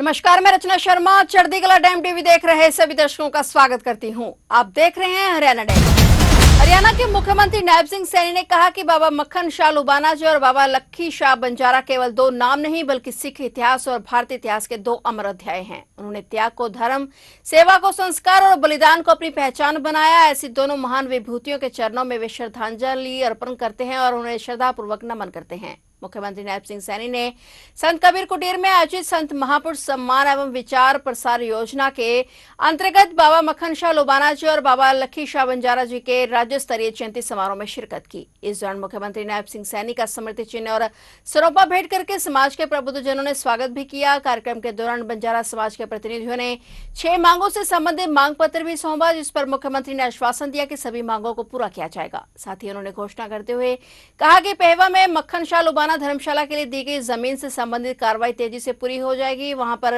नमस्कार, मैं रचना शर्मा चढ़ती कला डैम टीवी देख रहे सभी दर्शकों का स्वागत करती हूं। आप देख रहे हैं हरियाणा डैम। हरियाणा के मुख्यमंत्री नायब सिंह सैनी ने कहा कि बाबा मक्खन शाह लुबाना जी और बाबा लखी शाह बंजारा केवल दो नाम नहीं बल्कि सिख इतिहास और भारतीय इतिहास के दो अमर अध्याय हैं। उन्होंने त्याग को धर्म, सेवा को संस्कार और बलिदान को अपनी पहचान बनाया। ऐसी दोनों महान विभूतियों के चरणों में वे श्रद्धांजलि अर्पण करते हैं और उन्हें श्रद्धापूर्वक नमन करते हैं। मुख्यमंत्री नायब सिंह सैनी ने संत कबीर कुटीर में आयोजित संत महापुरुष सम्मान एवं विचार प्रसार योजना के अंतर्गत बाबा मक्खन शाह लुबाना जी और बाबा लखी शाह बंजारा जी के राज्य स्तरीय जयंती समारोह में शिरकत की। इस दौरान मुख्यमंत्री नायब सिंह सैनी का स्मृति चिन्ह और सरोपा भेंट करके समाज के प्रबुद्धजनों ने स्वागत भी किया। कार्यक्रम के दौरान बंजारा समाज के प्रतिनिधियों ने 6 मांगों से संबंधित मांग पत्र भी सौंपा, जिस पर मुख्यमंत्री ने आश्वासन दिया कि सभी मांगों को पूरा किया जाएगा। साथ ही उन्होंने घोषणा करते हुए कहा कि पेहवा में मक्खन शाह लुबाना धर्मशाला के लिए दी गई जमीन से संबंधित कार्रवाई तेजी से पूरी हो जाएगी। वहां पर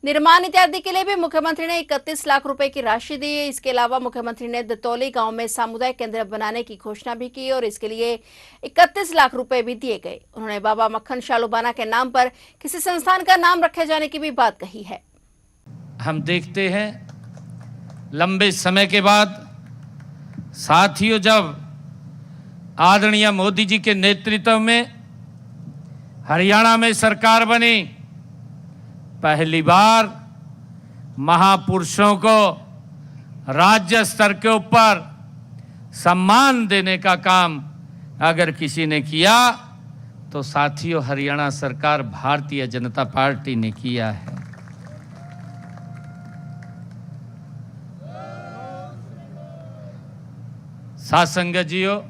निर्माण इत्यादि के लिए भी मुख्यमंत्री ने 31 लाख रुपए की राशि दी। इसके अलावा मुख्यमंत्री ने दतौली गांव में सामुदायिक केंद्र बनाने की घोषणा भी की और इसके लिए 31 लाख रुपए भी दिए गए। उन्होंने बाबा मक्खन शाह लुबाना के नाम पर किसी संस्थान का नाम रखे जाने की भी बात कही है। हम देखते हैं लंबे समय के बाद साथियों, जब आदरणीय मोदी जी के नेतृत्व में हरियाणा में सरकार बनी, पहली बार महापुरुषों को राज्य स्तर के ऊपर सम्मान देने का काम अगर किसी ने किया तो साथियों हरियाणा सरकार भारतीय जनता पार्टी ने किया है। साथ संगत जियो,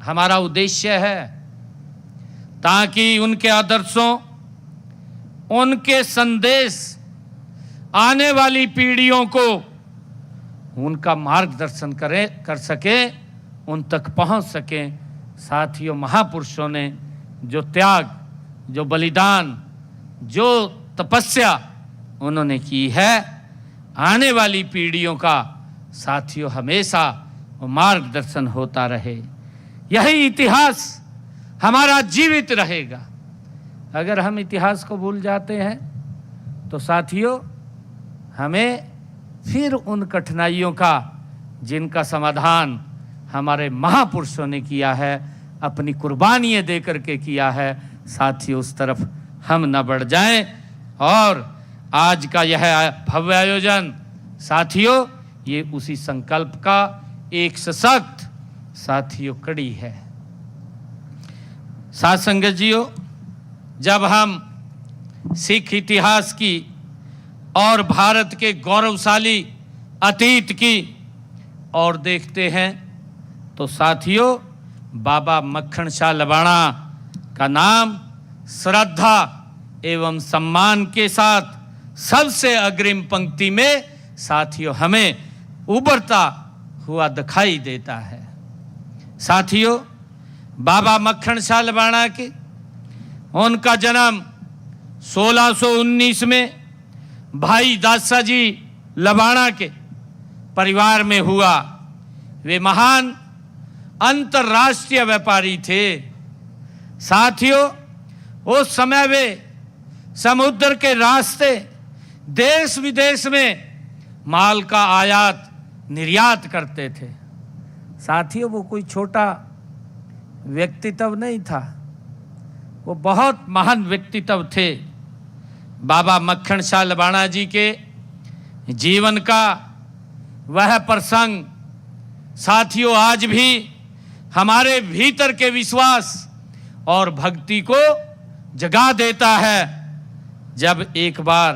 हमारा उद्देश्य है ताकि उनके आदर्शों, उनके संदेश आने वाली पीढ़ियों को उनका मार्गदर्शन कर सके, उन तक पहुंच सके। साथियों, महापुरुषों ने जो त्याग, जो बलिदान, जो तपस्या उन्होंने की है, आने वाली पीढ़ियों का साथियों हमेशा मार्गदर्शन होता रहे। यही इतिहास हमारा जीवित रहेगा। अगर हम इतिहास को भूल जाते हैं तो साथियों हमें फिर उन कठिनाइयों का, जिनका समाधान हमारे महापुरुषों ने किया है, अपनी कुर्बानियां दे करके किया है, साथियों उस तरफ हम न बढ़ जाएं। और आज का यह भव्य आयोजन साथियों ये उसी संकल्प का एक सशक्त साथियों कड़ी है। साथ संगत जियो, जब हम सिख इतिहास की और भारत के गौरवशाली अतीत की ओर देखते हैं तो साथियों बाबा मक्खन शाह लुबाना का नाम श्रद्धा एवं सम्मान के साथ सबसे अग्रिम पंक्ति में साथियों हमें उभरता हुआ दिखाई देता है। साथियों, बाबा मक्खन शाह लुबाना के उनका जन्म 1619 में भाई दासा जी लुबाना के परिवार में हुआ। वे महान अंतर्राष्ट्रीय व्यापारी थे। साथियों, उस समय वे समुद्र के रास्ते देश विदेश में माल का आयात निर्यात करते थे। साथियों, वो कोई छोटा व्यक्तित्व नहीं था, वो बहुत महान व्यक्तित्व थे। बाबा मक्खन शाह लुबाना जी के जीवन का वह प्रसंग साथियों आज भी हमारे भीतर के विश्वास और भक्ति को जगा देता है। जब एक बार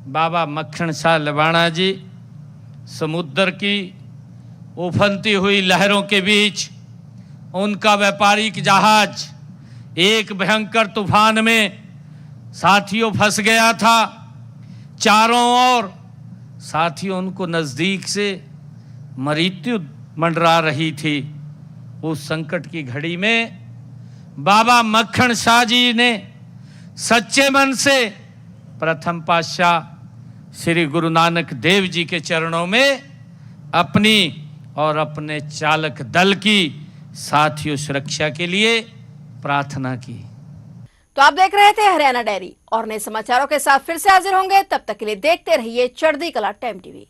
बाबा मक्खन शाह लुबाना जी समुद्र की उफनती हुई लहरों के बीच उनका व्यापारिक जहाज एक भयंकर तूफान में साथियों फंस गया था। चारों ओर साथियों उनको नजदीक से मृत्यु मंडरा रही थी। उस संकट की घड़ी में बाबा मक्खन शाह जी ने सच्चे मन से प्रथम पातशाह श्री गुरु नानक देव जी के चरणों में अपनी और अपने चालक दल की साथियों सुरक्षा के लिए प्रार्थना की। तो आप देख रहे थे हरियाणा डायरी और नए समाचारों के साथ फिर से हाजिर होंगे। तब तक के लिए देखते रहिए चढ़ती कला टाइम टीवी।